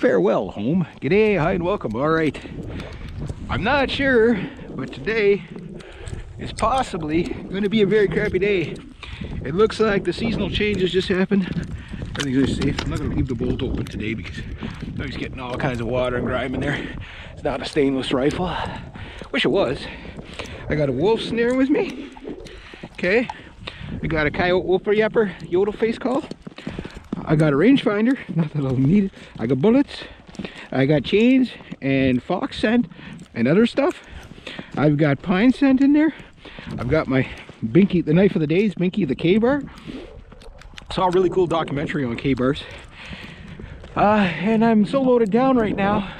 Farewell, home. G'day, hi, and welcome. All right. I'm not sure, but today is possibly going to be a very crappy day. It looks like the seasonal changes just happened. Everything's safe. I'm not going to leave the bolt open today because I was getting all kinds of water and grime in there. It's not a stainless rifle. Wish it was. I got a wolf snare with me. Okay. I got a coyote whooper yapper yodel face call. I got a rangefinder, not that I'll need it. I got bullets, I got chains and fox scent and other stuff. I've got pine scent in there. I've got my Binky, the knife of the days, Binky the K-bar. Saw a really cool documentary on K-bars. And I'm so loaded down right now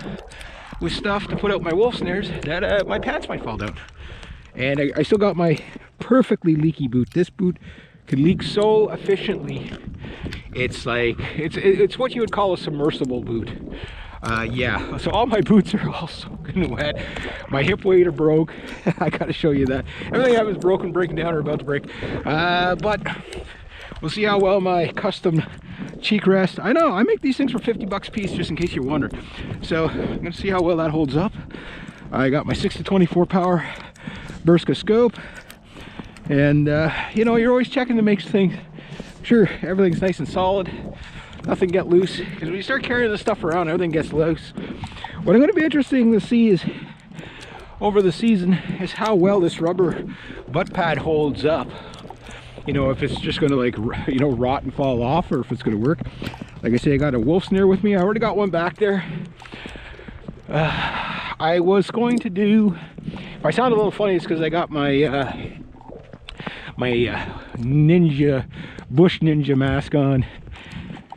with stuff to put out my wolf snares that my pants might fall down. And I still got my perfectly leaky boot. This boot can leak so efficiently. It's like, it's what you would call a submersible boot. Yeah, so all my boots are all soaking wet. My hip waders broke. I gotta show you that. Everything I was broken, breaking down, or about to break. But we'll see how well my custom cheek rest. I know, I make these things for 50 bucks a piece, just in case you're wondering. So I'm gonna see how well that holds up. I got my 6 to 24 power Berska scope. And you know, you're always checking to make things sure everything's nice and solid, nothing get loose, because when you start carrying this stuff around, everything gets loose. What I'm going to be interesting to see is over the season is how well this rubber butt pad holds up. You know, if it's just going to, like, you know, rot and fall off, or if it's going to work. Like I say, I got a wolf snare with me. I already got one back there. I was going to do, if I sound a little funny, it's because I got my ninja bush ninja mask on.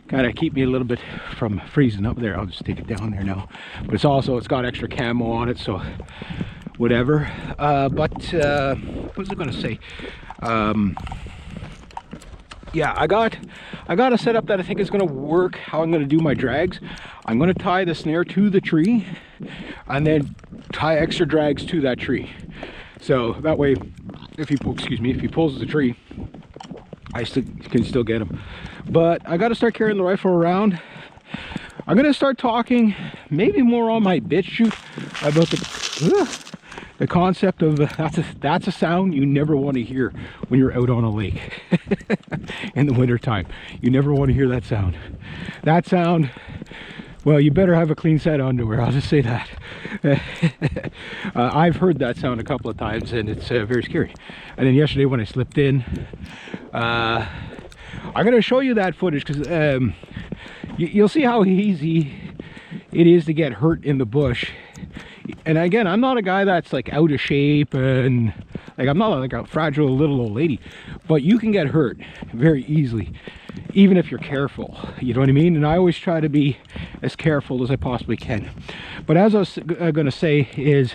Gotta keep me a little bit from freezing up there. I'll just take it down there now. But it's got extra camo on it, so whatever. What was I gonna say? Yeah, I got a setup that I think is gonna work. How I'm gonna do my drags. I'm gonna tie the snare to the tree and then tie extra drags to that tree. So that way, if he pulls the tree, I can still get him. But I got to start carrying the rifle around. I'm going to start talking maybe more on my bitch shoot about the concept of that's a sound you never want to hear when you're out on a lake in the winter time. You never want to hear that sound. That sound, well, you better have a clean set of underwear, I'll just say that. I've heard that sound a couple of times, and it's very scary. And then yesterday when I slipped in, I'm going to show you that footage, because you'll see how easy it is to get hurt in the bush. And again, I'm not a guy that's like out of shape, and like I'm not like a fragile little old lady, but you can get hurt very easily, even if you're careful, you know what I mean? And I always try to be as careful as I possibly can. But as I was gonna say is,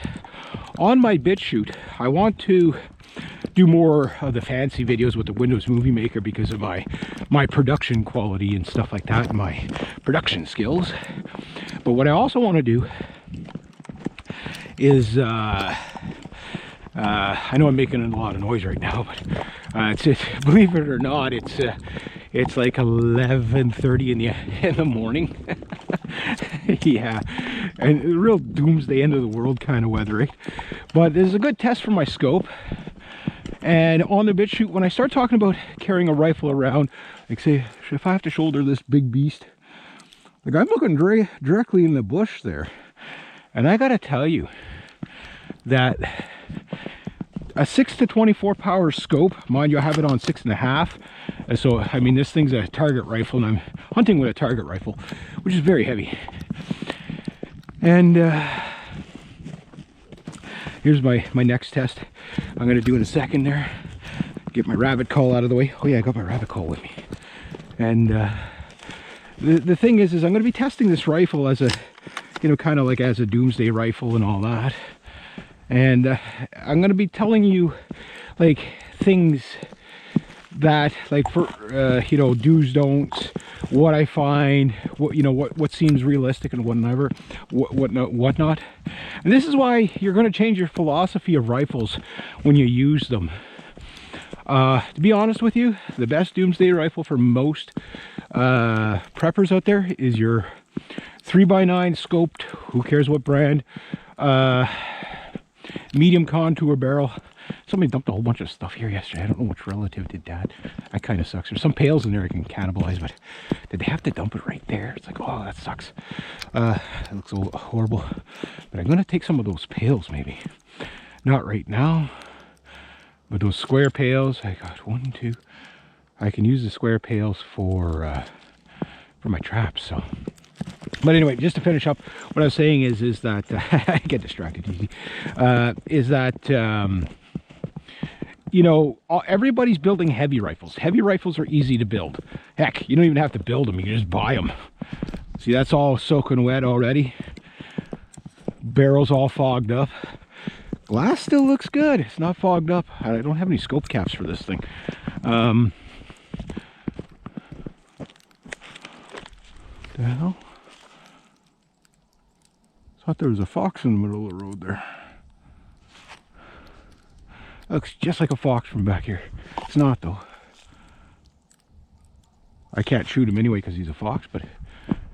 on my bit shoot, I want to do more of the fancy videos with the Windows Movie Maker because of my production quality and stuff like that, and my production skills. But what I also want to do is I know I'm making a lot of noise right now, but believe it or not, it's like 11:30 in the morning. Yeah, and real doomsday, end of the world kind of weather, right? But this is a good test for my scope. And on the bit shoot, when I start talking about carrying a rifle around, like say, if I have to shoulder this big beast, like I'm looking directly in the bush there. And I gotta tell you that a 6 to 24 power scope, mind you, I have it on 6.5. And so, I mean, this thing's a target rifle, and I'm hunting with a target rifle, which is very heavy. And here's my next test. I'm gonna do in a second there. Get my rabbit call out of the way. Oh yeah, I got my rabbit call with me. And the thing is I'm gonna be testing this rifle as a, you know, kind of like as a doomsday rifle and all that. And I'm gonna be telling you like things that, like, for you know, do's, don'ts, what I find, what, you know, what seems realistic and whatnot. And this is why you're going to change your philosophy of rifles when you use them. To be honest with you, the best doomsday rifle for most preppers out there is your 3x9 scoped, who cares what brand, medium contour barrel. Somebody dumped a whole bunch of stuff here yesterday. I don't know which relative did that. That kind of sucks. There's some pails in there I can cannibalize, but did they have to dump it right there? It's like, oh, that sucks. That looks so horrible. But I'm going to take some of those pails maybe. Not right now, but those square pails. I got 1, 2. I can use the square pails for my traps. So, but anyway, just to finish up, what I was saying is that I get distracted easy. Is that you know, everybody's building heavy rifles. Heavy rifles are easy to build. Heck, you don't even have to build them. You can just buy them. See, that's all soaking wet already. Barrel's all fogged up. Glass still looks good. It's not fogged up. I don't have any scope caps for this thing. The hell? Thought there was a fox in the middle of the road there. Looks just like a fox from back here. It's not though. I can't shoot him anyway because he's a fox, but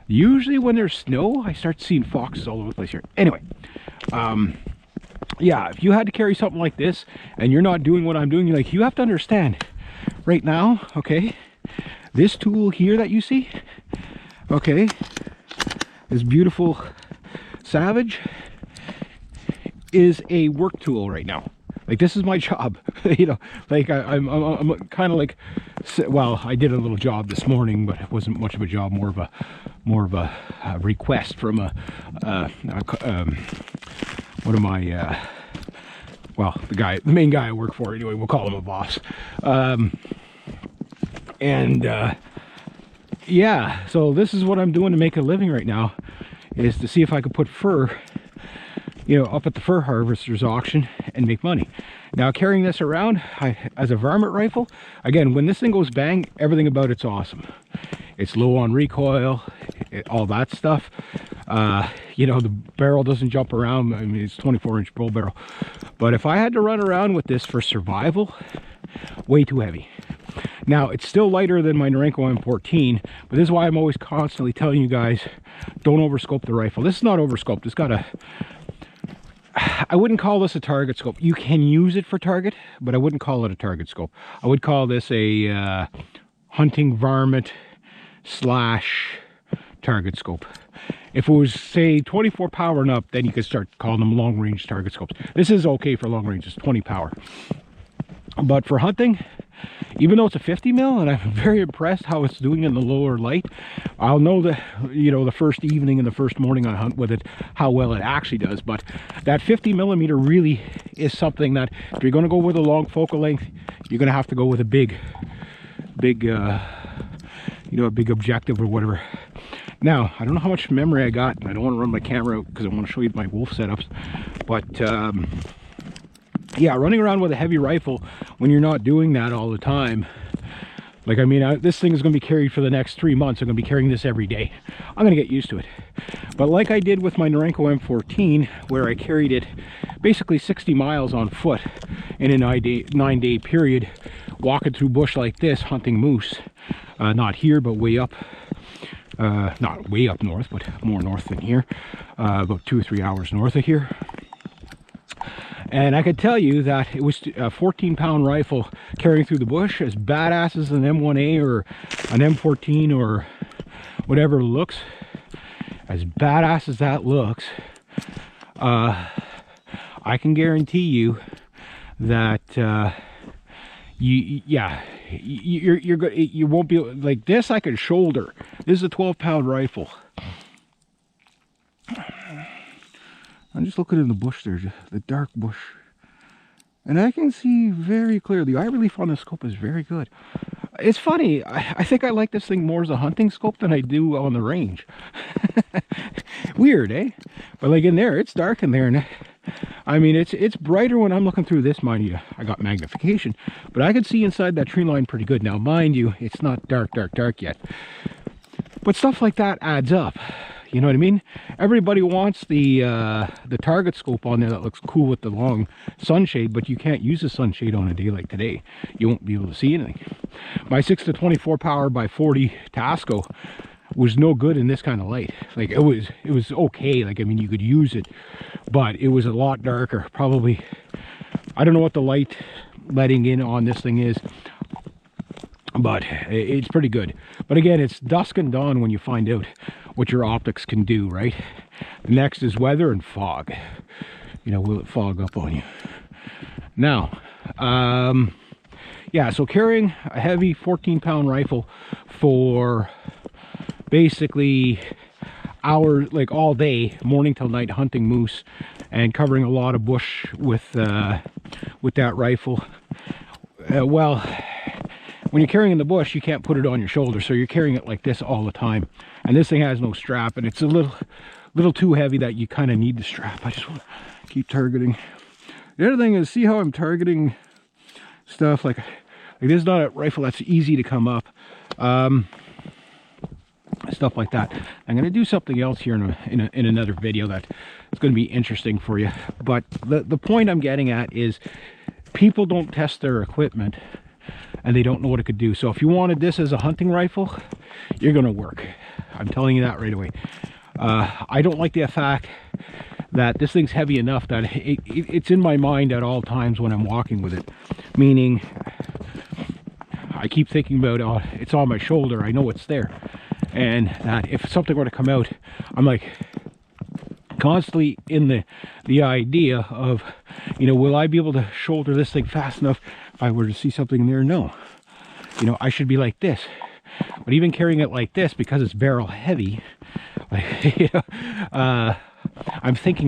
usually when there's snow, I start seeing foxes all over the place here. Anyway, yeah, if you had to carry something like this and you're not doing what I'm doing, you're like, you have to understand right now, okay, this tool here that you see, okay, this beautiful Savage is a work tool right now. Like, this is my job, you know, like I'm kind of like, well, I did a little job this morning, but it wasn't much of a job, more of a request from one of my, well, the main guy I work for anyway, we'll call him a boss. Yeah, so this is what I'm doing to make a living right now, is to see if I could put fur, you know, up at the fur harvester's auction and make money. Now, carrying this around as a varmint rifle, again, when this thing goes bang, everything about it's awesome. It's low on recoil, all that stuff. You know, the barrel doesn't jump around. I mean, it's 24-inch bull barrel. But if I had to run around with this for survival, way too heavy. Now, it's still lighter than my Norenko M14, but this is why I'm always constantly telling you guys, don't overscope the rifle. This is not overscoped. It's got a, I wouldn't call this a target scope. You can use it for target, but I wouldn't call it a target scope. I would call this a hunting varmint / target scope. If it was, say, 24 power and up, then you could start calling them long range target scopes. This is okay for long range, it's 20 power. But for hunting, even though it's a 50 mil, and I'm very impressed how it's doing in the lower light, I'll know that, you know, the first evening and the first morning I hunt with it, how well it actually does. But that 50 millimeter really is something that, if you're going to go with a long focal length, you're going to have to go with a big, you know, a big objective or whatever. Now, I don't know how much memory I got, and I don't want to run my camera out because I want to show you my wolf setups, but yeah, running around with a heavy rifle when you're not doing that all the time, like, I mean, this thing is going to be carried for the next 3 months. I'm going to be carrying this every day. I'm going to get used to it. But like I did with my Norenko M14, where I carried it basically 60 miles on foot in a 9-day period, walking through bush like this, hunting moose, not here, but way up. Not way up north, but more north than here, about 2 or 3 hours north of here. And I could tell you that it was a 14-pound rifle carrying through the bush, as badass as an M1A or an M14 or whatever looks, as badass as that looks, I can guarantee you that you won't be like this. I could shoulder. This is a 12-pound rifle. I'm just looking in the bush there, the dark bush, and I can see very clearly. The eye relief on the scope is very good. It's funny, I think I like this thing more as a hunting scope than I do on the range. Weird, eh? But like in there, it's dark in there, and I mean, it's brighter when I'm looking through this. Mind you, I got magnification, but I can see inside that tree line pretty good. Now, mind you, it's not dark yet, but stuff like that adds up. You know what I mean? Everybody wants the target scope on there that looks cool with the long sunshade, but you can't use a sunshade on a day like today. You won't be able to see anything. My 6 to 24 power by 40 Tasco was no good in this kind of light. Like it was okay. Like, I mean, you could use it, but it was a lot darker. Probably, I don't know what the light letting in on this thing is, but it's pretty good. But again, it's dusk and dawn when you find out what your optics can do, right? The next is weather and fog. You know, will it fog up on you? Now, yeah, so carrying a heavy 14-pound rifle for basically hours, like all day, morning till night, hunting moose and covering a lot of bush with that rifle. Well, when you're carrying in the bush, you can't put it on your shoulder, so you're carrying it like this all the time. And this thing has no strap, and it's a little too heavy that you kind of need the strap. I just want to keep targeting. The other thing is, see how I'm targeting stuff like this is not a rifle that's easy to come up. Stuff like that. I'm going to do something else here in another video that is going to be interesting for you. But the point I'm getting at is people don't test their equipment and they don't know what it could do. So if you wanted this as a hunting rifle, you're going to work. I'm telling you that right away. I don't like the fact that this thing's heavy enough that it's in my mind at all times when I'm walking with it. Meaning, I keep thinking about, oh, it's on my shoulder, I know it's there. And that if something were to come out, I'm like constantly in the idea of, you know, will I be able to shoulder this thing fast enough if I were to see something there? No. You know, I should be like this. But even carrying it like this, because it's barrel heavy, like, you know, I'm thinking